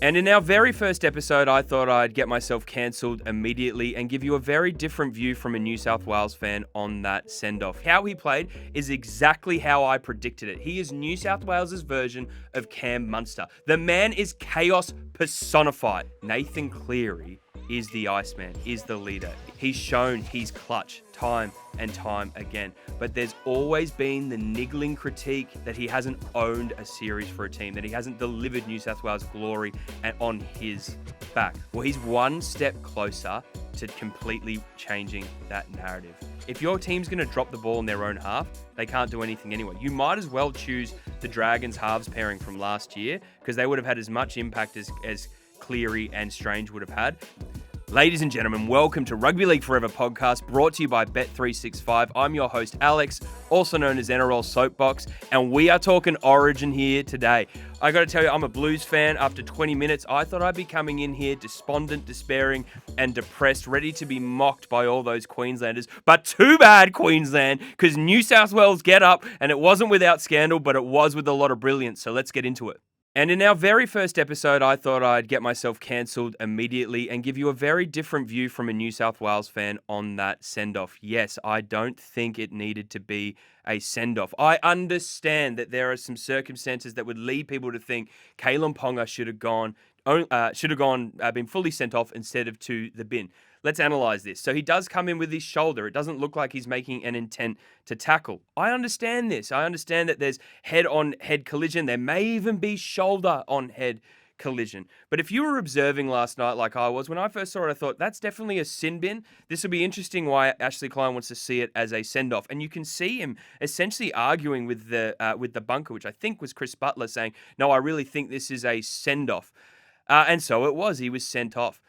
And in our very first episode, I thought I'd get myself cancelled immediately and give you a very different view from a New South Wales fan on that send-off. How he played is exactly how I predicted it. He is New South Wales' version of Cam Munster. The man is chaos personified. Nathan Cleary is the Iceman, is the leader. He's shown he's clutch time and time again. But there's always been the niggling critique that he hasn't owned a series for a team, that he hasn't delivered New South Wales glory on his back. Well, he's one step closer to completely changing that narrative. If your team's going to drop the ball in their own half, they can't do anything anyway. You might as well choose the Dragons halves pairing from last year because they would have had as much impact as Cleary and Strange would have had. Ladies and gentlemen, welcome to Rugby League Forever podcast, brought to you by Bet365. I'm your host, Alex, also known as NRLSoapbox, and we are talking Origin here today. I got to tell you, I'm a Blues fan. After 20 minutes, I thought I'd be coming in here despondent, despairing, and depressed, ready to be mocked by all those Queenslanders. But too bad, Queensland, because New South Wales get up, and it wasn't without scandal, but it was with a lot of brilliance. So let's get into it. And in our very first episode, I thought I'd get myself cancelled immediately and give you a very different view from a New South Wales fan on that send-off. Yes, I don't think it needed to be a send-off. I understand that there are some circumstances that would lead people to think Kalyn Ponga should have been fully sent off instead of to the bin. Let's analyze this. So he does come in with his shoulder. It doesn't look like he's making an intent to tackle. I understand this. I understand that there's head-on-head collision. There may even be shoulder-on-head collision. But if you were observing last night like I was, when I first saw it, I thought, that's definitely a sin bin. This will be interesting why Ashley Klein wants to see it as a send-off. And you can see him essentially arguing with the bunker, which I think was Chris Butler, saying, no, I really think this is a send-off. And so it was. He was sent off.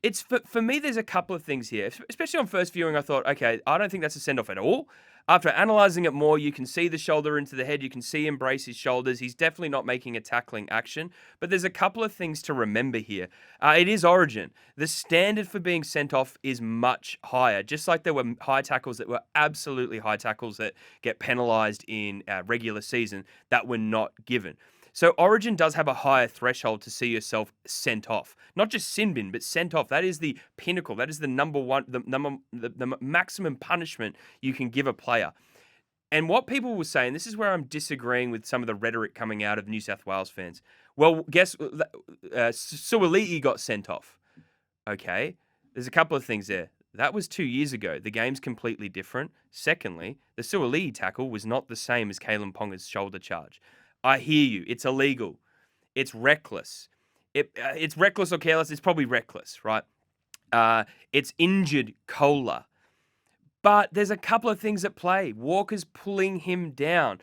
It's for me, there's a couple of things here, especially on first viewing. I thought, okay, I don't think that's a send-off at all. After analysing it more, you can see the shoulder into the head. You can see him brace his shoulders. He's definitely not making a tackling action. But there's a couple of things to remember here. It is Origin. The standard for being sent off is much higher. Just like there were high tackles that were absolutely high tackles that get penalised in regular season that were not given. So Origin does have a higher threshold to see yourself sent off. Not just sin bin, but sent off. That is the pinnacle. That is the number one, the maximum punishment you can give a player. And what people will say, and this is where I'm disagreeing with some of the rhetoric coming out of New South Wales fans. Well, guess Suaalii got sent off. Okay, there's a couple of things there. That was 2 years ago. The game's completely different. Secondly, the Suaalii tackle was not the same as Kalyn Ponga's shoulder charge. I hear you. It's illegal. It's reckless. It's reckless or careless. It's probably reckless, right? It's injured Kohler. But there's a couple of things at play. Walker's pulling him down.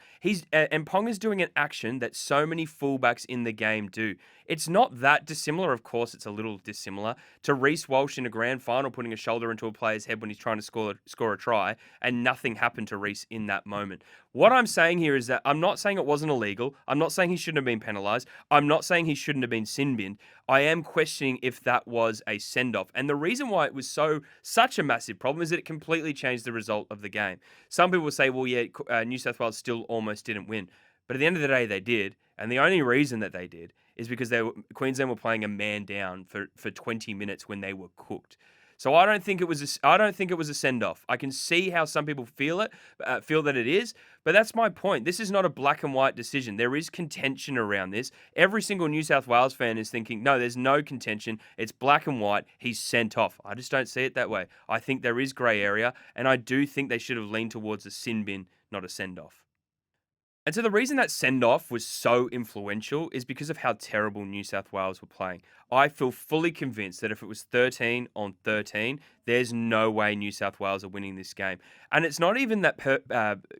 And Ponga's doing an action that so many fullbacks in the game do. It's not that dissimilar. Of course, it's a little dissimilar to Reece Walsh in a grand final putting a shoulder into a player's head when he's trying to score a try, and nothing happened to Reece in that moment. What I'm saying here is that I'm not saying it wasn't illegal. I'm not saying he shouldn't have been penalised. I'm not saying he shouldn't have been sin-binned. I am questioning if that was a send-off. And the reason why it was such a massive problem is that it completely changed the result of the game. Some people will say, well, yeah, New South Wales still almost didn't win. But at the end of the day, they did. And the only reason that they did is because Queensland were playing a man down for 20 minutes when they were cooked. So I don't think it was a send-off. I can see how some people feel that it is, but that's my point. This is not a black and white decision. There is contention around this. Every single New South Wales fan is thinking, no, there's no contention. It's black and white. He's sent off. I just don't see it that way. I think there is grey area, and I do think they should have leaned towards a sin bin, not a send-off. And so the reason that send-off was so influential is because of how terrible New South Wales were playing. I feel fully convinced that if it was 13 on 13, there's no way New South Wales are winning this game. And it's not even that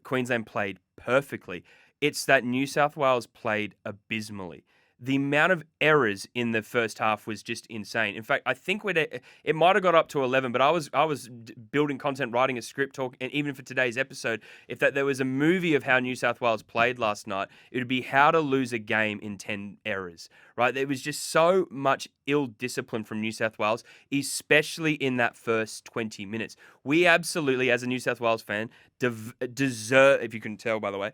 Queensland played perfectly. It's that New South Wales played abysmally. The amount of errors in the first half was just insane. In fact, I think it might have got up to 11, but I was building content, writing a script, and even for today's episode, if there was a movie of how New South Wales played last night, it would be how to lose a game in 10 errors, right? There was just so much ill discipline from New South Wales, especially in that first 20 minutes. We absolutely, as a New South Wales fan, deserve, if you can tell by the way,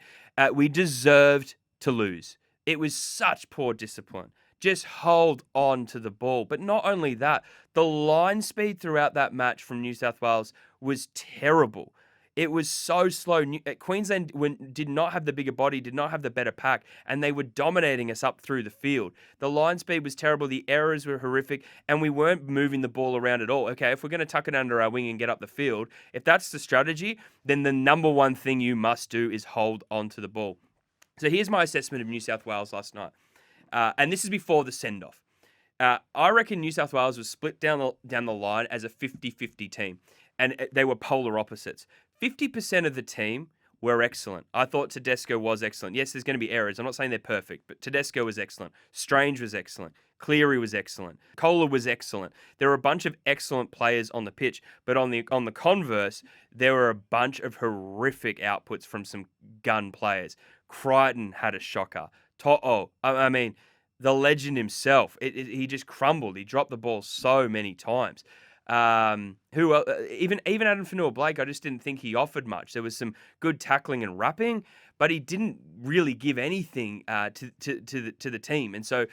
we deserved to lose. It was such poor discipline. just hold on to the ball. But not only that, the line speed throughout that match from New South Wales was terrible. It was so slow. Queensland did not have the bigger body, did not have the better pack, and they were dominating us up through the field. The line speed was terrible. The errors were horrific, and we weren't moving the ball around at all. Okay, if we're going to tuck it under our wing and get up the field, if that's the strategy, then the number one thing you must do is hold on to the ball. So here's my assessment of New South Wales last night. And this is before the send-off. I reckon New South Wales was split down the line as a 50-50 team, and they were polar opposites. 50% of the team were excellent. I thought Tedesco was excellent. Yes, there's going to be errors. I'm not saying they're perfect, but Tedesco was excellent. Strange was excellent. Cleary was excellent. Kohler was excellent. There were a bunch of excellent players on the pitch, but on the converse, there were a bunch of horrific outputs from some gun players. Crichton had a shocker. I mean, the legend himself, he just crumbled. He dropped the ball so many times. Even Adam Fanua-Blake, I just didn't think he offered much. There was some good tackling and wrapping, but he didn't really give anything to the team. And so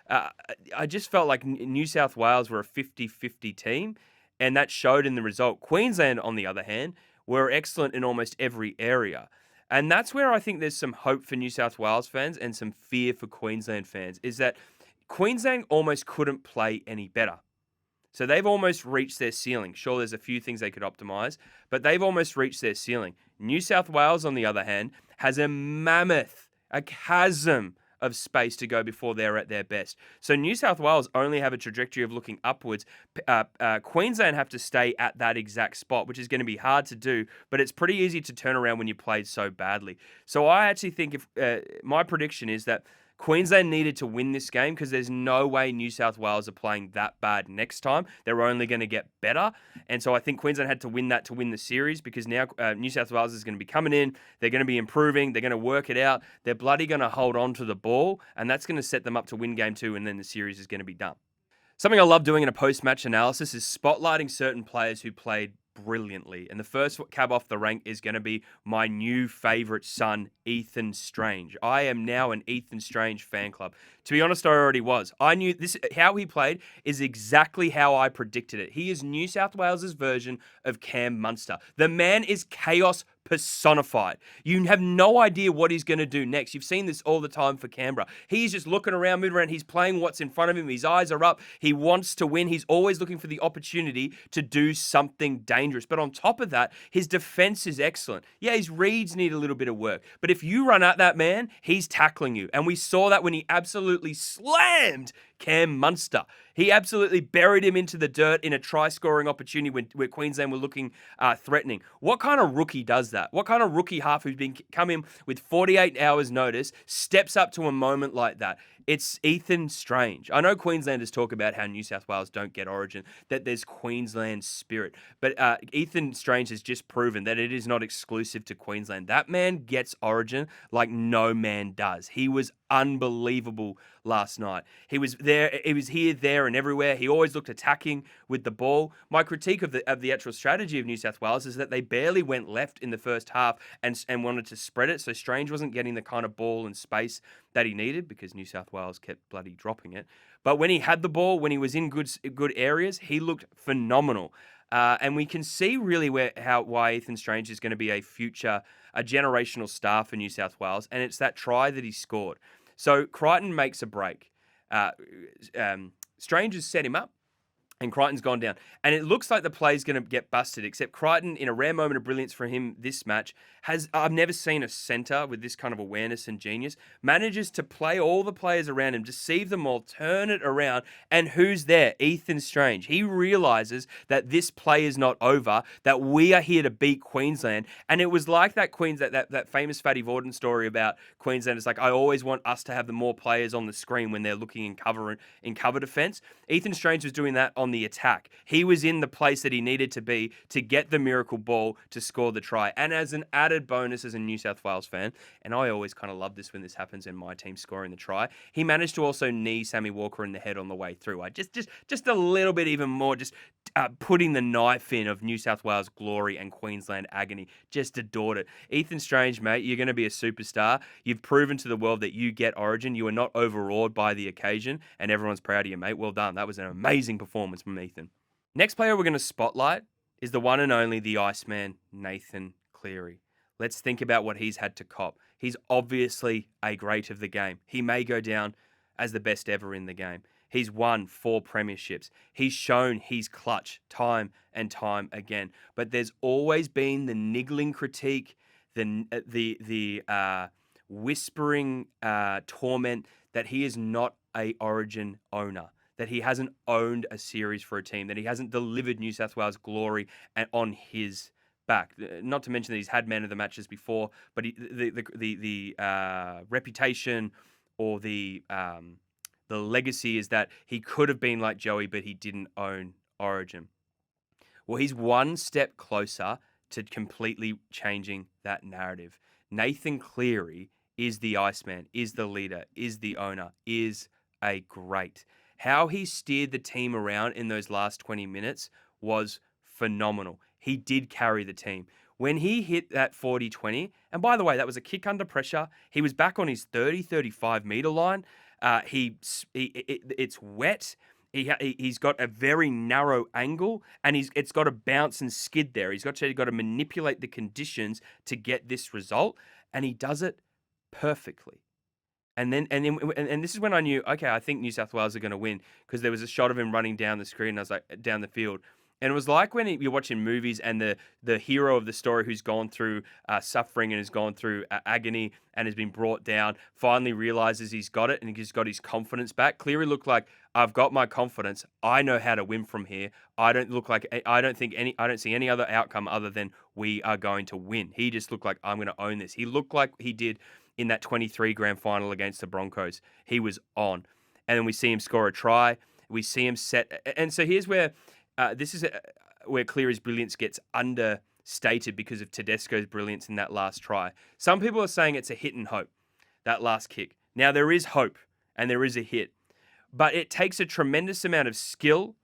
I just felt like New South Wales were a 50-50 team, and that showed in the result. Queensland, on the other hand, were excellent in almost every area. And that's where I think there's some hope for New South Wales fans and some fear for Queensland fans, is that Queensland almost couldn't play any better. So they've almost reached their ceiling. Sure, there's a few things they could optimize, but they've almost reached their ceiling. New South Wales, on the other hand, has a chasm of space to go before they're at their best. So New South Wales only have a trajectory of looking upwards. Queensland have to stay at that exact spot, which is going to be hard to do, but it's pretty easy to turn around when you played so badly. So I actually think my prediction is that Queensland needed to win this game because there's no way New South Wales are playing that bad next time. They're only going to get better. And so I think Queensland had to win that to win the series, because now New South Wales is going to be coming in. They're going to be improving. They're going to work it out. They're bloody going to hold on to the ball, and that's going to set them up to win game 2, and then the series is going to be done. Something I love doing in a post-match analysis is spotlighting certain players who played brilliantly. And the first cab off the rank is going to be my new favourite son, Ethan Strange. I am now an Ethan Strange fan club. To be honest, I already was. I knew how he played is exactly how I predicted it. He is New South Wales's version of Cam Munster. The man is chaos personified. You have no idea what he's going to do next. You've seen this all the time for Canberra. He's just looking around, moving around. He's playing what's in front of him. His eyes are up. He wants to win. He's always looking for the opportunity to do something dangerous. But on top of that, his defense is excellent. Yeah, his reads need a little bit of work. But if you run at that man, he's tackling you. And we saw that when he absolutely slammed Cam Munster. He absolutely buried him into the dirt in a try-scoring opportunity where Queensland were looking threatening. What kind of rookie does that? What kind of rookie half who's come in with 48 hours notice steps up to a moment like that? It's Ethan Strange. I know Queenslanders talk about how New South Wales don't get Origin, that there's Queensland spirit. But Ethan Strange has just proven that it is not exclusive to Queensland. That man gets Origin like no man does. He was unbelievable last night. He was there. He was here, there, and everywhere. He always looked attacking with the ball. My critique of the actual strategy of New South Wales is that they barely went left in the first half and wanted to spread it. So Strange wasn't getting the kind of ball and space that he needed because New South Wales kept bloody dropping it. But when he had the ball, when he was in good areas, he looked phenomenal. And we can see really why Ethan Strange is going to be a generational star for New South Wales, and it's that try that he scored. So Crichton makes a break. Strange has set him up, and Crichton's gone down. And it looks like the play's going to get busted, except Crichton, in a rare moment of brilliance for him this match, I've never seen a centre with this kind of awareness and genius, manages to play all the players around him, deceive them all, turn it around, and who's there? Ethan Strange. He realises that this play is not over, that we are here to beat Queensland. And it was like that that famous Fatty Vorden story about Queensland. It's like, I always want us to have the more players on the screen when they're looking in cover defence. Ethan Strange was doing that on the attack. He was in the place that he needed to be to get the miracle ball to score the try. And as an added bonus as a New South Wales fan, and I always kind of love this when this happens in my team scoring the try, he managed to also knee Sammy Walker in the head on the way through. I just a little bit even more, just putting the knife in of New South Wales glory and Queensland agony. Just adored it. Ethan Strange, mate, you're going to be a superstar. You've proven to the world that you get Origin. You are not overawed by the occasion, and everyone's proud of you, mate. Well done. That was an amazing performance from Ethan. Next player we're going to spotlight is the one and only the Iceman, Nathan Cleary. Let's think about what he's had to cop. He's obviously a great of the game. He may go down as the best ever in the game. He's won 4 premierships. He's shown he's clutch time and time again. But there's always been the niggling critique, the whispering torment that he is not a Origin owner, that he hasn't owned a series for a team, that he hasn't delivered New South Wales glory on his back. Not to mention that he's had man of the matches before, but the reputation or the legacy is that he could have been like Joey, but he didn't own Origin. Well, he's one step closer to completely changing that narrative. Nathan Cleary is the Iceman, is the leader, is the owner, is a great. How he steered the team around in those last 20 minutes was phenomenal. He did carry the team. When he hit that 40-20, and by the way, that was a kick under pressure. He was back on his 35 meter line. It's wet. He's got a very narrow angle, and it's got to bounce and skid there. He's got to manipulate the conditions to get this result, and he does it perfectly. And this is when I knew, okay, I think New South Wales are going to win, because there was a shot of him running down the screen. And I was like, down the field. And it was like when you're watching movies and the hero of the story who's gone through suffering and has gone through agony and has been brought down, finally realizes he's got it and he's got his confidence back. Cleary looked like, I've got my confidence. I know how to win from here. I don't see any other outcome other than we are going to win. He just looked like, I'm going to own this. He looked like he did in that 23 grand final against the Broncos. He was on. And then we see him score a try. We see him set. And so here's where where Cleary's brilliance gets understated because of Tedesco's brilliance in that last try. Some people are saying it's a hit and hope, that last kick. Now, there is hope and there is a hit, but it takes a tremendous amount of skill,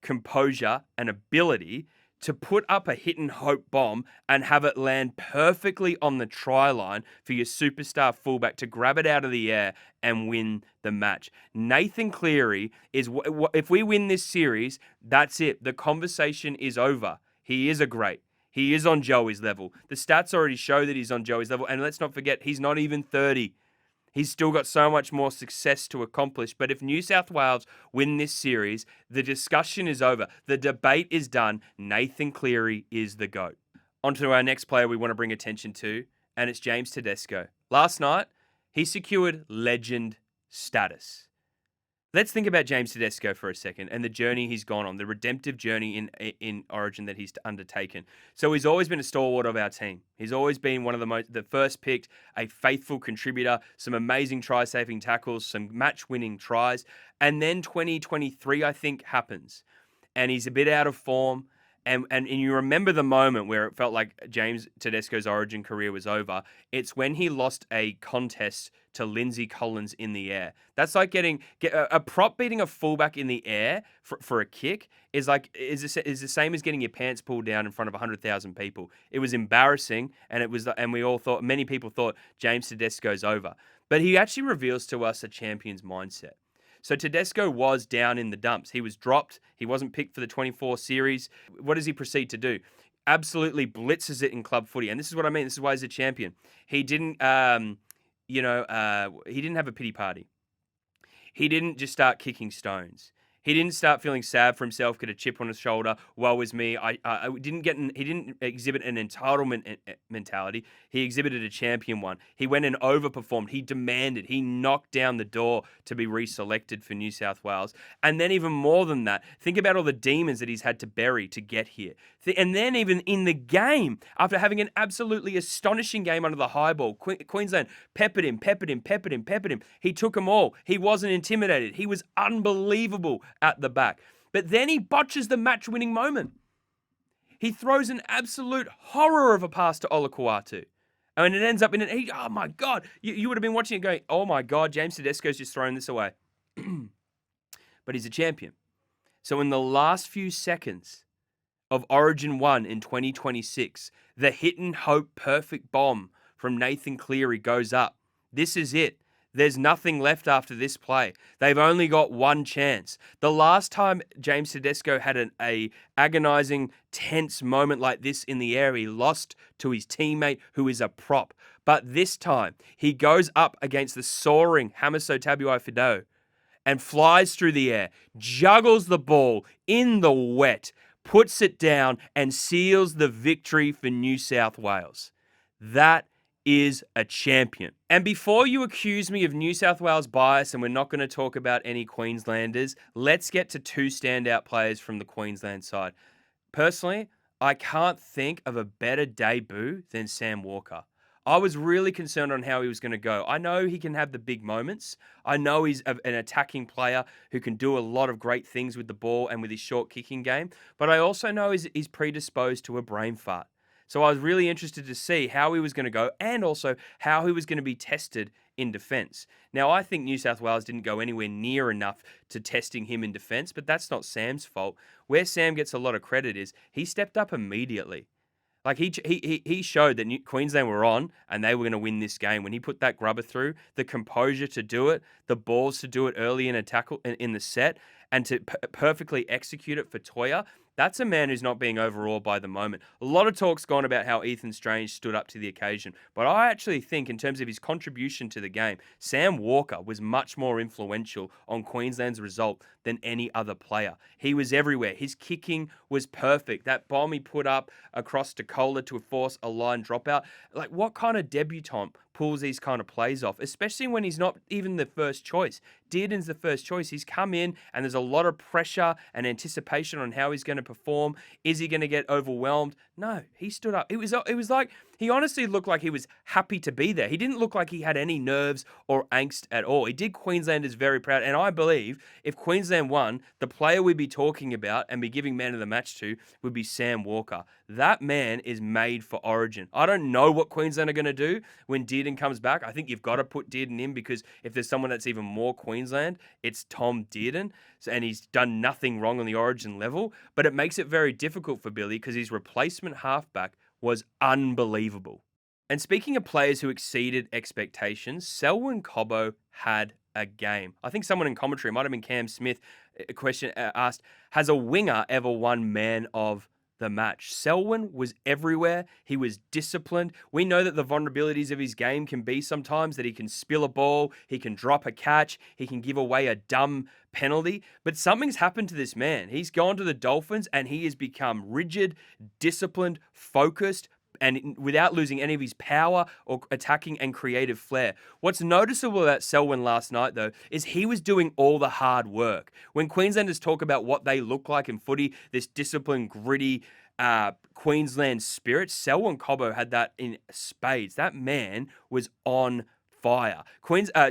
composure, and ability to put up a hit and hope bomb and have it land perfectly on the try line for your superstar fullback to grab it out of the air and win the match. Nathan Cleary is, if we win this series, that's it. The conversation is over. He is a great. He is on Joey's level. The stats already show that he's on Joey's level. And let's not forget, he's not even 30. He's still got so much more success to accomplish. But if New South Wales win this series, the discussion is over. The debate is done. Nathan Cleary is the GOAT. On to our next player we want to bring attention to, and it's James Tedesco. Last night, he secured legend status. Let's think about James Tedesco for a second and the journey he's gone on, the redemptive journey in Origin that he's undertaken. So he's always been a stalwart of our team. He's always been one of the first picked, a faithful contributor, some amazing try-saving tackles, some match-winning tries. And then 2023, I think, happens. And he's a bit out of form. And you remember the moment where it felt like James Tedesco's Origin career was over. It's when he lost a contest to Lindsay Collins in the air. That's like getting a prop beating a fullback in the air for a kick is the same as getting your pants pulled down in front of 100,000 people. It was embarrassing, and many people thought James Tedesco's over. But he actually reveals to us a champion's mindset. So Tedesco was down in the dumps. He was dropped. He wasn't picked for the 24 series. What does he proceed to do? Absolutely blitzes it in club footy. And this is what I mean. This is why he's a champion. He didn't, he didn't have a pity party. He didn't just start kicking stones. He didn't start feeling sad for himself, get a chip on his shoulder. Woe is me. He didn't exhibit an entitlement mentality. He exhibited a champion one. He went and overperformed. He demanded. He knocked down the door to be reselected for New South Wales. And then even more than that, think about all the demons that he's had to bury to get here. And then even in the game, after having an absolutely astonishing game under the high ball, Queensland peppered him. He took them all. He wasn't intimidated. He was unbelievable at the back. But then he botches the match-winning moment. He throws an absolute horror of a pass to Olukwatu. And it ends up in oh my God. You would have been watching it going, oh my God, James Tedesco's just thrown this away. But he's a champion. So in the last few seconds of Origin 1 in 2026, the hit and hope perfect bomb from Nathan Cleary goes up. This is it. There's nothing left after this play. They've only got one chance. The last time James Tedesco had a agonizing, tense moment like this in the air, he lost to his teammate who is a prop. But this time, he goes up against the soaring Hamiso Tabuai-Fidow and flies through the air, juggles the ball in the wet, puts it down, and seals the victory for New South Wales. That is a champion. And before you accuse me of New South Wales bias, and we're not going to talk about any Queenslanders, let's get to two standout players from the Queensland side. Personally, I can't think of a better debut than Sam Walker. I was really concerned on how he was going to go. I know he can have the big moments. I know he's an attacking player who can do a lot of great things with the ball and with his short kicking game. But I also know he's predisposed to a brain fart. So I was really interested to see how he was going to go and also how he was going to be tested in defence. Now, I think New South Wales didn't go anywhere near enough to testing him in defence, but that's not Sam's fault. Where Sam gets a lot of credit is he stepped up immediately. Like he showed that Queensland were on and they were going to win this game. When he put that grubber through, the composure to do it, the balls to do it early in a tackle in the set, and to perfectly execute it for Toya, that's a man who's not being overawed by the moment. A lot of talk's gone about how Ethan Strange stood up to the occasion, but I actually think in terms of his contribution to the game, Sam Walker was much more influential on Queensland's result than any other player. He was everywhere. His kicking was perfect. That bomb he put up across to Kohler to force a line dropout. Like, what kind of debutant pulls these kind of plays off, especially when he's not even the first choice? Dearden's the first choice. He's come in and there's a lot of pressure and anticipation on how he's going to perform. Is he going to get overwhelmed? No, he stood up. It was like he honestly looked like he was happy to be there. He didn't look like he had any nerves or angst at all. He did Queenslanders very proud. And I believe if Queensland won, the player we'd be talking about and be giving man of the match to would be Sam Walker. That man is made for Origin. I don't know what Queensland are going to do when Dearden comes back. I think you've got to put Dearden in because if there's someone that's even more Queensland, it's Tom Dearden. And he's done nothing wrong on the Origin level. But it makes it very difficult for Billy because his replacement halfback was unbelievable. And speaking of players who exceeded expectations, Selwyn Cobbo had a game. I think someone in commentary, it might have been Cam Smith, a question asked, has a winger ever won man of the match? Selwyn was everywhere. He was disciplined. We know that the vulnerabilities of his game can be sometimes that he can spill a ball, he can drop a catch, he can give away a dumb penalty, but something's happened to this man. He's gone to the Dolphins and he has become rigid, disciplined, focused, and without losing any of his power or attacking and creative flair. What's noticeable about Selwyn last night, though, is he was doing all the hard work. When Queenslanders talk about what they look like in footy, this disciplined, gritty Queensland spirit, Selwyn Cobbo had that in spades. That man was on fire.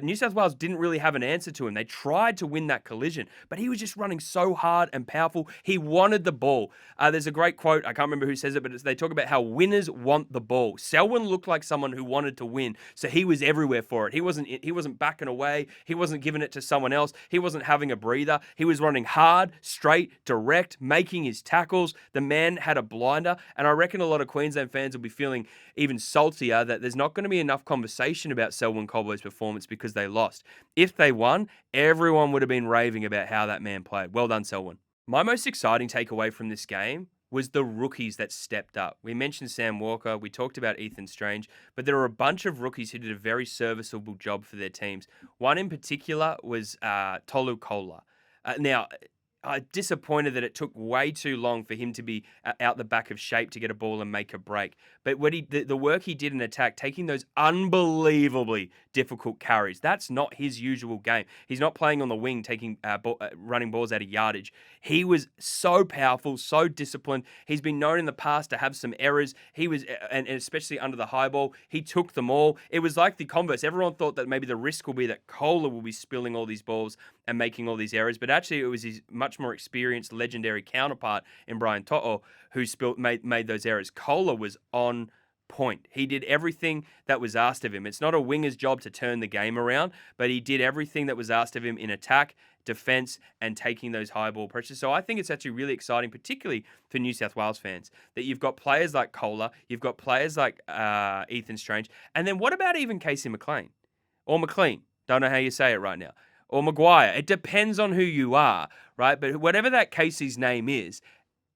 New South Wales didn't really have an answer to him. They tried to win that collision, but he was just running so hard and powerful. He wanted the ball. There's a great quote. I can't remember who says it, but they talk about how winners want the ball. Selwyn looked like someone who wanted to win, so he was everywhere for it. He wasn't backing away. He wasn't giving it to someone else. He wasn't having a breather. He was running hard, straight, direct, making his tackles. The man had a blinder, and I reckon a lot of Queensland fans will be feeling even saltier that there's not going to be enough conversation about Selwyn Cobbo's performance because they lost. If they won, everyone would have been raving about how that man played. Well done, Selwyn. My most exciting takeaway from this game was the rookies that stepped up. We mentioned Sam Walker, we talked about Ethan Strange, but there were a bunch of rookies who did a very serviceable job for their teams. One in particular was Tolu Koula. Now, I'm disappointed that it took way too long for him to be out the back of shape to get a ball and make a break. But the work he did in attack, taking those unbelievably difficult carries, that's not his usual game. He's not playing on the wing, taking running balls out of yardage. He was so powerful, so disciplined. He's been known in the past to have some errors. He was, and especially under the high ball, he took them all. It was like the converse. Everyone thought that maybe the risk will be that Kohler will be spilling all these balls and making all these errors, but actually it was his much much more experienced, legendary counterpart in Brian To'o, who made those errors. Kohler was on point. He did everything that was asked of him. It's not a winger's job to turn the game around, but he did everything that was asked of him in attack, defense, and taking those high ball pressures. So I think it's actually really exciting, particularly for New South Wales fans, that you've got players like Kohler, you've got players like Ethan Strange, and then what about even Casey McLean? Or McLean? Don't know how you say it right now. Or Maguire. It depends on who you are, right? But whatever that Casey's name is,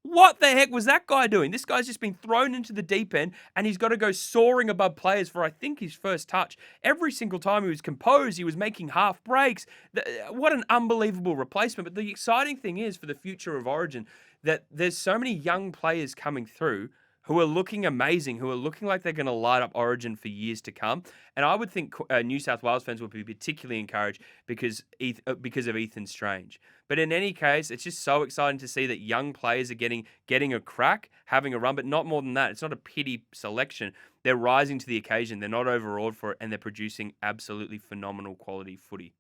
what the heck was that guy doing? This guy's just been thrown into the deep end and he's got to go soaring above players for, I think, his first touch. Every single time he was composed, he was making half breaks. What an unbelievable replacement. But the exciting thing is for the future of Origin that there's so many young players coming through who are looking amazing, who are looking like they're going to light up Origin for years to come. And I would think New South Wales fans would be particularly encouraged because of Ethan Strange. But in any case, it's just so exciting to see that young players are getting a crack, having a run, but not more than that. It's not a pity selection. They're rising to the occasion. They're not overawed for it, and they're producing absolutely phenomenal quality footy.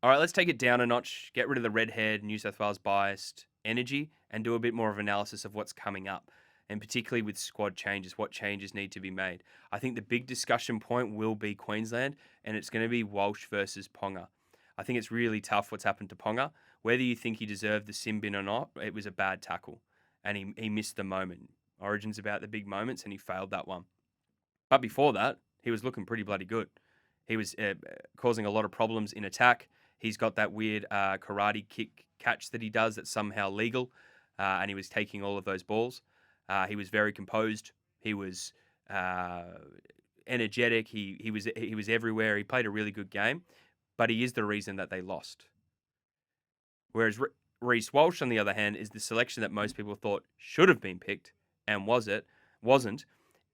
All right, let's take it down a notch, get rid of the redhead, New South Wales biased energy, and do a bit more of analysis of what's coming up. And particularly with squad changes, what changes need to be made. I think the big discussion point will be Queensland, and it's going to be Walsh versus Ponga. I think it's really tough what's happened to Ponga. Whether you think he deserved the sin bin or not, it was a bad tackle, and he missed the moment. Origin's about the big moments, and he failed that one. But before that, he was looking pretty bloody good. He was causing a lot of problems in attack. He's got that weird karate kick catch that he does that's somehow legal, and he was taking all of those balls. He was very composed. He was energetic. He was everywhere. He played a really good game, but he is the reason that they lost. Whereas Reece Walsh, on the other hand, is the selection that most people thought should have been picked and wasn't,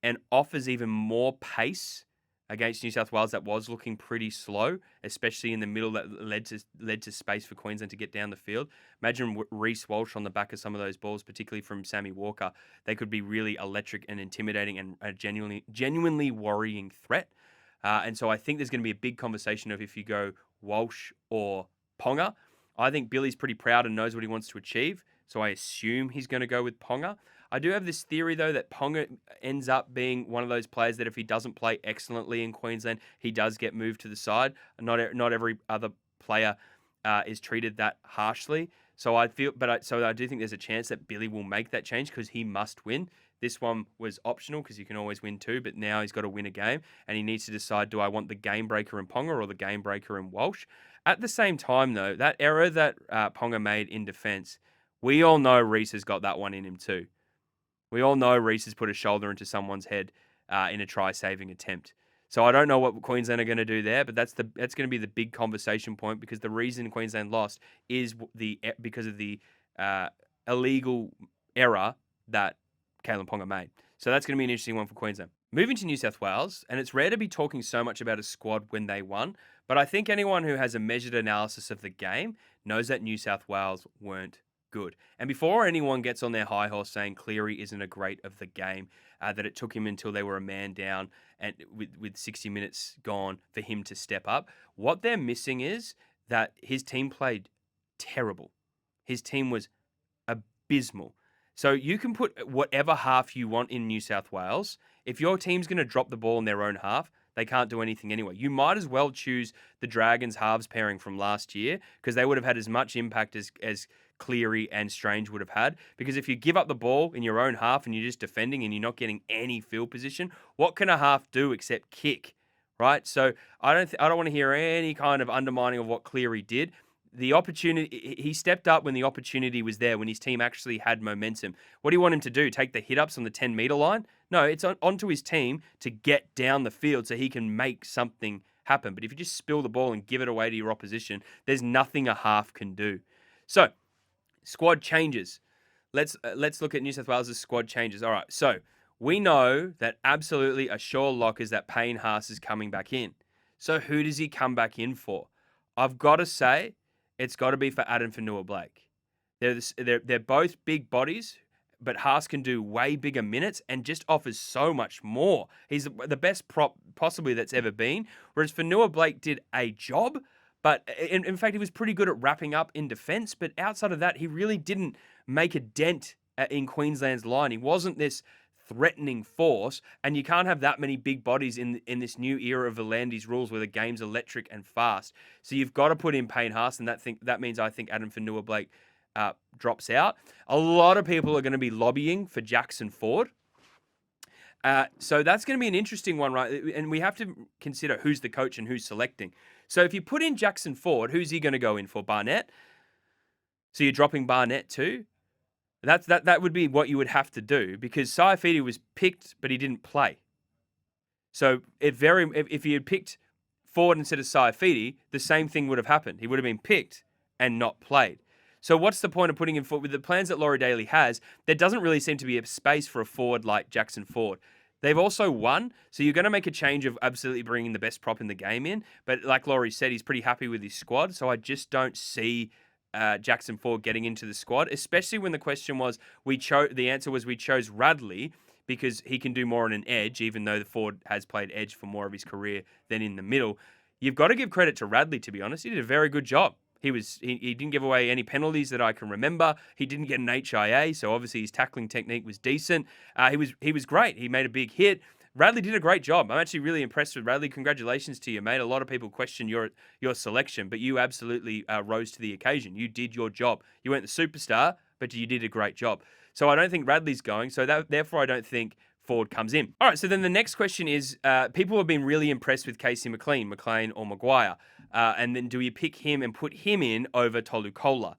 and offers even more pace against New South Wales that was looking pretty slow, especially in the middle that led to space for Queensland to get down the field. Imagine Reece Walsh on the back of some of those balls, particularly from Sammy Walker. They could be really electric and intimidating and a genuinely worrying threat. And so I think there's going to be a big conversation of if you go Walsh or Ponga. I think Billy's pretty proud and knows what he wants to achieve, so I assume he's going to go with Ponga. I do have this theory, though, that Ponga ends up being one of those players that if he doesn't play excellently in Queensland, he does get moved to the side. Not every other player is treated that harshly. So I do think there's a chance that Billy will make that change because he must win. This one was optional because you can always win too, but now he's got to win a game and he needs to decide, do I want the game breaker in Ponga or the game breaker in Walsh? At the same time, though, that error that Ponga made in defence, we all know Reece has got that one in him too. We all know Reece has put a shoulder into someone's head in a try-saving attempt. So I don't know what Queensland are going to do there, but that's going to be the big conversation point because the reason Queensland lost is because of the illegal error that Kalen Ponga made. So that's going to be an interesting one for Queensland. Moving to New South Wales, and it's rare to be talking so much about a squad when they won, but I think anyone who has a measured analysis of the game knows that New South Wales weren't good. And before anyone gets on their high horse saying Cleary isn't a great of the game, that it took him until they were a man down and with 60 minutes gone for him to step up, what they're missing is that his team played terrible. His team was abysmal. So you can put whatever half you want in New South Wales. If your team's going to drop the ball in their own half, they can't do anything anyway. You might as well choose the Dragons halves pairing from last year because they would have had as much impact as Cleary and Strange would have had. Because if you give up the ball in your own half and you're just defending and you're not getting any field position, what can a half do except kick, right? So I don't want to hear any kind of undermining of what Cleary did. The opportunity, he stepped up when the opportunity was there, when his team actually had momentum. What do you want him to do? Take the hit-ups on the 10-meter line? No, it's onto his team to get down the field so he can make something happen. But if you just spill the ball and give it away to your opposition, there's nothing a half can do. So, squad changes. Let's look at New South Wales' squad changes. All right, so we know that absolutely a sure lock is that Payne Haas is coming back in. So who does he come back in for? I've got to say, it's got to be for Adam Fanua-Blake. They're both big bodies, but Haas can do way bigger minutes and just offers so much more. He's the best prop possibly that's ever been, whereas Fanua-Blake did a job, But in fact, he was pretty good at wrapping up in defence. But outside of that, he really didn't make a dent in Queensland's line. He wasn't this threatening force, and you can't have that many big bodies in this new era of Volandi's rules where the game's electric and fast. So you've got to put in Payne Haas, and that means I think Adam Fanua-Blake drops out. A lot of people are going to be lobbying for Jackson Ford. So that's going to be an interesting one, right? And we have to consider who's the coach and who's selecting. So if you put in Jackson Ford, who's he going to go in for? Barnett? So you're dropping Barnett too? That would be what you would have to do, because Saifidi was picked, but he didn't play. So if he had picked Ford instead of Saifidi, the same thing would have happened. He would have been picked and not played. So what's the point of putting him forward? With the plans that Laurie Daly has, there doesn't really seem to be a space for a forward like Jackson Ford. They've also won, so you're going to make a change of absolutely bringing the best prop in the game in. But like Laurie said, he's pretty happy with his squad, so I just don't see Jackson Ford getting into the squad, especially when the question was, the answer was we chose Radley because he can do more on an edge, even though the Ford has played edge for more of his career than in the middle. You've got to give credit to Radley, to be honest. He did a very good job. He didn't give away any penalties that I can remember. He didn't get an HIA, so obviously his tackling technique was decent. He was great. He made a big hit. Radley did a great job. I'm actually really impressed with Radley. Congratulations to you, mate. A lot of people question your selection, but you absolutely rose to the occasion. You did your job. You weren't the superstar, but you did a great job. So I don't think Radley's going. So therefore, I don't think Ford comes in. All right, so then the next question is, people have been really impressed with Casey McLean or Maguire. And then do you pick him and put him in over Tolu Koula?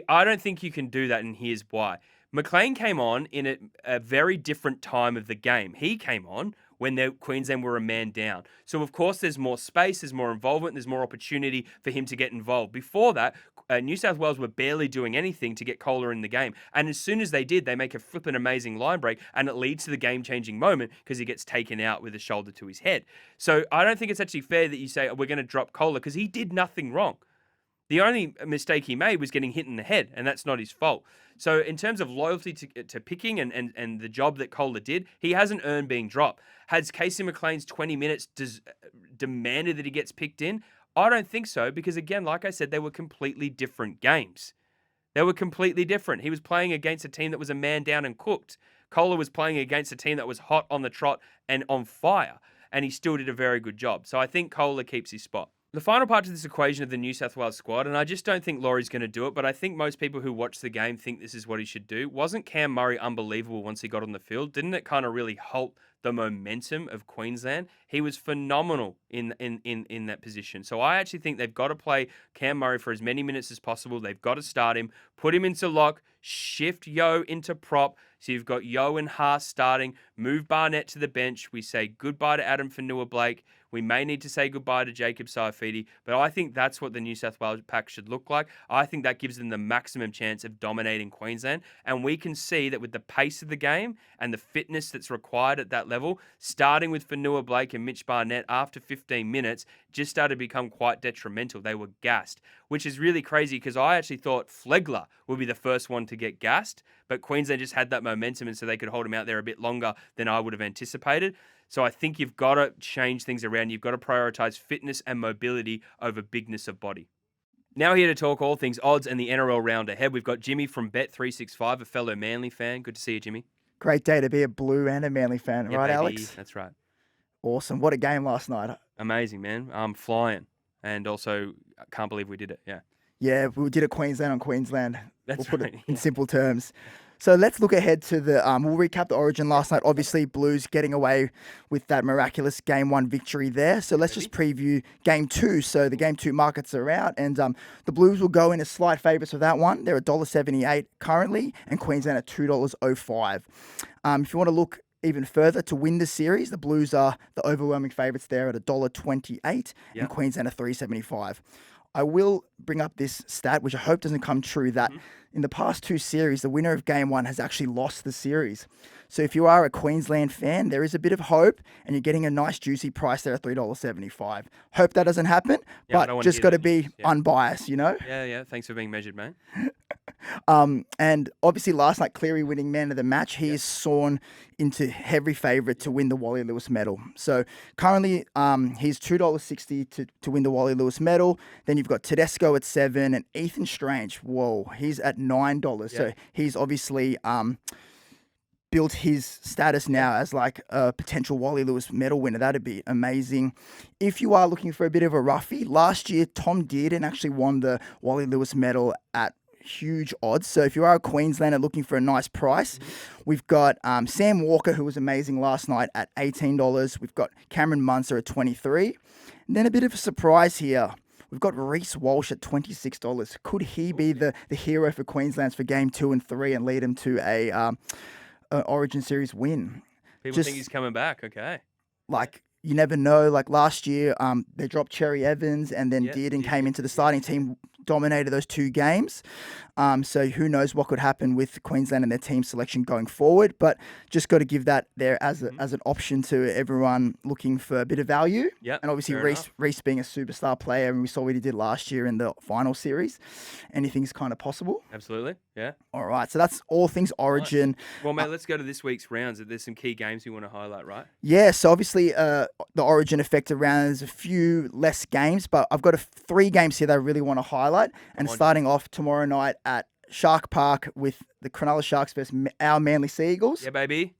I don't think you can do that, and here's why. McLean came on in a very different time of the game. He came on when Queensland were a man down. So, of course, there's more space, there's more involvement, there's more opportunity for him to get involved. Before that, New South Wales were barely doing anything to get Koula in the game. And as soon as they did, they make a flippin' amazing line break, and it leads to the game-changing moment because he gets taken out with a shoulder to his head. So I don't think it's actually fair that you say, we're going to drop Koula, because he did nothing wrong. The only mistake he made was getting hit in the head, and that's not his fault. So in terms of loyalty to picking and the job that Koula did, he hasn't earned being dropped. Has Casey McLean's 20 minutes demanded that he gets picked in? I don't think so, because again, like I said, they were completely different games. They were completely different. He was playing against a team that was a man down and cooked. Koula was playing against a team that was hot on the trot and on fire, and he still did a very good job. So I think Koula keeps his spot. The final part to this equation of the New South Wales squad, and I just don't think Laurie's going to do it, but I think most people who watch the game think this is what he should do. Wasn't Cam Murray unbelievable once he got on the field? Didn't it kind of really halt the momentum of Queensland? He was phenomenal in that position. So I actually think they've got to play Cam Murray for as many minutes as possible. They've got to start him, put him into lock, shift Yo into prop. So you've got Yo and Haas starting, move Barnett to the bench. We say goodbye to Adam Fanua-Blake. We may need to say goodbye to Jacob Saifidi, but I think that's what the New South Wales pack should look like. I think that gives them the maximum chance of dominating Queensland, and we can see that with the pace of the game and the fitness that's required at that level, starting with Fanua-Blake and Mitch Barnett after 15 minutes just started to become quite detrimental. They were gassed, which is really crazy because I actually thought Flegler would be the first one to get gassed, but Queensland just had that momentum and so they could hold him out there a bit longer than I would have anticipated. So I think you've got to change things around. You've got to prioritise fitness and mobility over bigness of body. Now here to talk all things odds and the NRL round ahead, we've got Jimmy from Bet365, a fellow Manly fan. Good to see you, Jimmy. Great day to be a Blue and a Manly fan, yeah, right, baby. Alex? That's right. Awesome. What a game last night. Amazing, man. I'm flying. And also, I can't believe we did it. Yeah. Yeah, we did it Queensland on Queensland. That's we'll put right. it in simple terms. So let's look ahead to we'll recap the Origin last night. Obviously, Blues getting away with that miraculous Game 1 victory there. So let's just preview Game 2. So the Game 2 markets are out, and the Blues will go in as slight favourites for that one. They're $1.78 currently, and Queensland at $2.05. If you want to look even further to win the series, the Blues are the overwhelming favourites there at $1.28, and Queensland at $3.75. I will bring up this stat, which I hope doesn't come true, that in the past 2 series, the winner of Game 1 has actually lost the series. So if you are a Queensland fan, there is a bit of hope, and you're getting a nice juicy price there at $3.75. Hope that doesn't happen, but just got to be unbiased, you know? Yeah. Thanks for being measured, mate. And obviously last night, Cleary winning man of the match. He is sawn into heavy favourite to win the Wally Lewis medal. So currently, he's $2.60 to win the Wally Lewis medal. Then you've got Tedesco at $7 and Ethan Strange. Whoa, he's at $9. So he's obviously built his status now as like a potential Wally Lewis medal winner. That'd be amazing. If you are looking for a bit of a roughie, last year Tom Dearden actually won the Wally Lewis medal at huge odds. So if you are a Queenslander looking for a nice price, we've got Sam Walker, who was amazing last night, at $18. We've got Cameron Munster at $23. And then a bit of a surprise here. We've got Reece Walsh at $26. Could he be the hero for Queensland for game 2 and 3 and lead him to a Origin Series win? People think he's coming back. Okay. Like, you never know. Like last year, they dropped Cherry Evans and then Dearden came into the starting team, dominated those 2 games. So who knows what could happen with Queensland and their team selection going forward. But just got to give that there as an option to everyone looking for a bit of value. Yep, and obviously Reece being a superstar player, and we saw what he did last year in the final series. Anything's kind of possible. Absolutely. Yeah. All right. So that's all things Origin. Nice. Well, mate, let's go to this week's rounds. There's some key games you want to highlight, right? Yeah. So obviously the Origin affected round, there's a few less games, but I've got 3 games here that I really want to highlight. And starting off tomorrow night at Shark Park with the Cronulla Sharks versus our Manly Sea Eagles. Yeah, baby.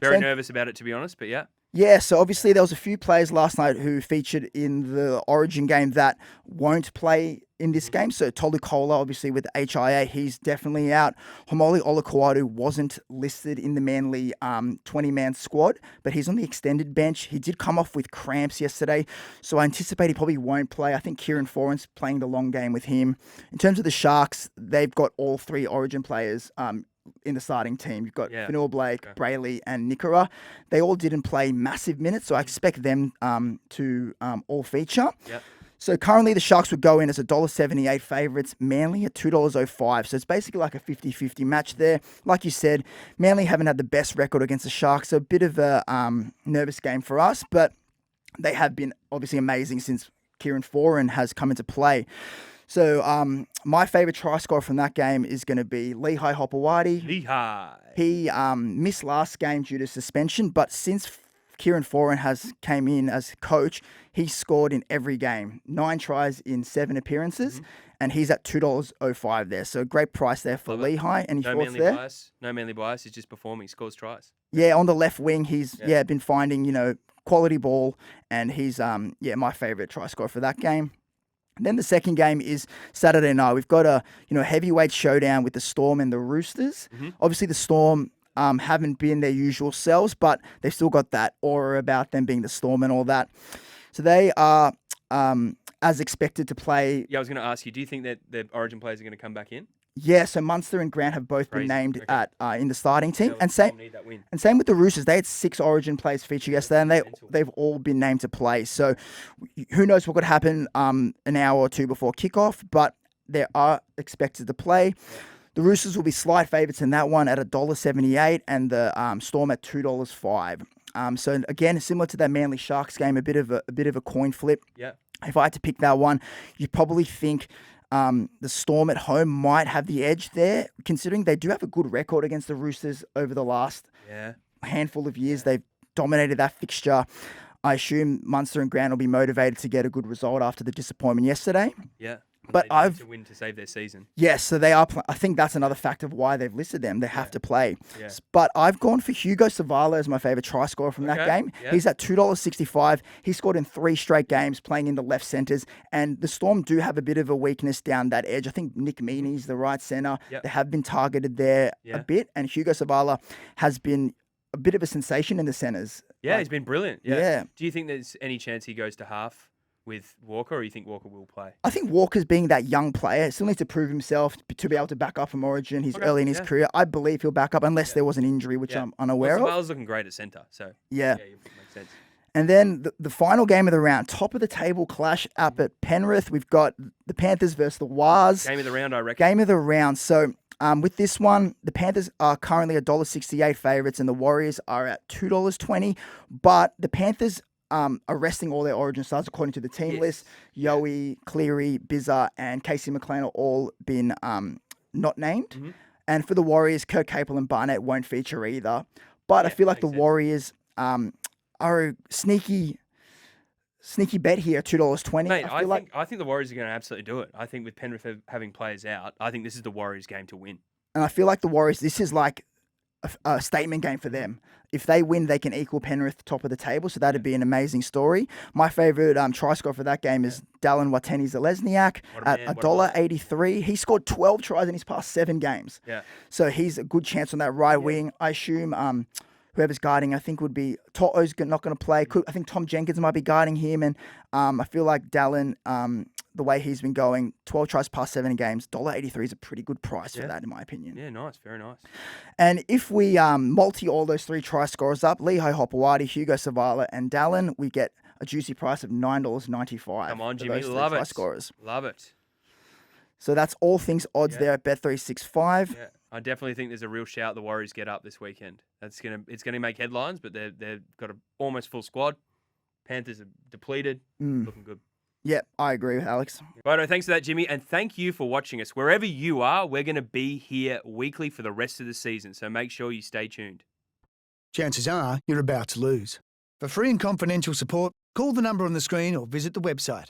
Very nervous about it, to be honest, but yeah. Yeah, so obviously there was a few players last night who featured in the Origin game that won't play in this game. So Tolu Kola, obviously with the HIA, he's definitely out. Homoli Olakwadu wasn't listed in the Manly 20-man squad, but he's on the extended bench. He did come off with cramps yesterday, so I anticipate he probably won't play. I think Kieran Foran's playing the long game with him. In terms of the Sharks, they've got all 3 Origin players in the starting team. You've got Fanua Blake, Brayley, and Nikora. They all didn't play massive minutes, so I expect them to all feature. Yep. So currently the Sharks would go in as $1.78 favourites, Manly at $2.05. So it's basically like a 50-50 match there. Like you said, Manly haven't had the best record against the Sharks, so a bit of a nervous game for us, but they have been obviously amazing since Kieran Foran has come into play. So my favourite try scorer from that game is going to be Lehigh Hopewadi. Lehigh. He missed last game due to suspension, but since Kieran Foran has came in as coach, he scored in every game. 9 tries in 7 appearances, and he's at $2.05 there. So a great price there for Lehigh. Any thoughts there? No Manly bias. He's just performing. He scores tries. Yeah, on the left wing, he's been finding quality ball, and he's my favourite try scorer for that game. And then the second game is Saturday night. We've got a heavyweight showdown with the Storm and the Roosters. Obviously, the Storm haven't been their usual selves, but they've still got that aura about them being the Storm and all that. So they are as expected to play. Yeah, I was going to ask you, do you think that the Origin players are going to come back in? Yeah, so Munster and Grant have both been named in the starting team. And same with the Roosters. They had 6 Origin players feature yesterday, and they've all been named to play. So who knows what could happen an hour or 2 before kickoff, but they are expected to play. The Roosters will be slight favourites in that one at $1.78, and the Storm at $2.05. So again, similar to that Manly Sharks game, a bit of a coin flip. Yeah. If I had to pick that one, you probably think the Storm at home might have the edge there, considering they do have a good record against the Roosters over the last handful of years. They've dominated that fixture. I assume Munster and Grant will be motivated to get a good result after the disappointment yesterday. Yeah. But they need to win to save their season. Yes, so they are. I think that's another factor of why they've listed them. They have to play. Yeah. But I've gone for Hugo Savala as my favourite try scorer from that game. Yeah. He's at $2.65. He scored in 3 straight games playing in the left centres. And the Storm do have a bit of a weakness down that edge. I think Nick Meaney's the right centre. Yep. They have been targeted there a bit. And Hugo Savala has been a bit of a sensation in the centres. Yeah, he's been brilliant. Yeah. Do you think there's any chance he goes to half with Walker, or you think Walker will play? I think Walker's being that young player, still needs to prove himself to be able to back up from Origin. He's early in his career. I believe he'll back up unless there was an injury, which I'm unaware of. Savala's looking great at centre, so yeah, it makes sense. And then the final game of the round, top of the table clash up at Penrith. We've got the Panthers versus the Wars. Game of the round, I reckon. Game of the round. So with this one, the Panthers are currently $1.68 favourites, and the Warriors are at $2.20. But the Panthers are resting all their Origin stars according to the team list. Yowie, Cleary, Bizza, and Casey McLean are all been not named. Mm-hmm. And for the Warriors, Kirk Capel and Barnett won't feature either. But I feel like the Warriors are a sneaky bet here, $2.20. Mate, I think the Warriors are going to absolutely do it. I think with Penrith having players out, I think this is the Warriors' game to win. And I feel like the Warriors, this is like a statement game for them. If they win, they can equal Penrith top of the table, so that'd be an amazing story. My favourite try score for that game is Dallin Watene-Zelezniak at $1.83. He scored 12 tries in his past 7 games. Yeah. So he's a good chance on that right wing. I assume whoever's guarding, I think would be To'o's not going to play. I think Tom Jenkins might be guarding him, and I feel like Dallin, the way he's been going, 12 tries past 7 games, $1.83 is a pretty good price for that, in my opinion. Yeah, nice, very nice. And if we multi all those 3 try scorers up, Lehigh Hopewadi, Hugo Savala, and Dallin, we get a juicy price of $9.95. Come on, for Jimmy, those 3 love try it. scorers. Love it. So that's all things odds there at Bet365. Yeah, I definitely think there's a real shout the Warriors get up this weekend. It's gonna make headlines, but they've got an almost full squad. Panthers are depleted, looking good. Yeah, I agree with Alex. Righto, thanks for that, Jimmy, and thank you for watching us. Wherever you are, we're going to be here weekly for the rest of the season, so make sure you stay tuned. Chances are you're about to lose. For free and confidential support, call the number on the screen or visit the website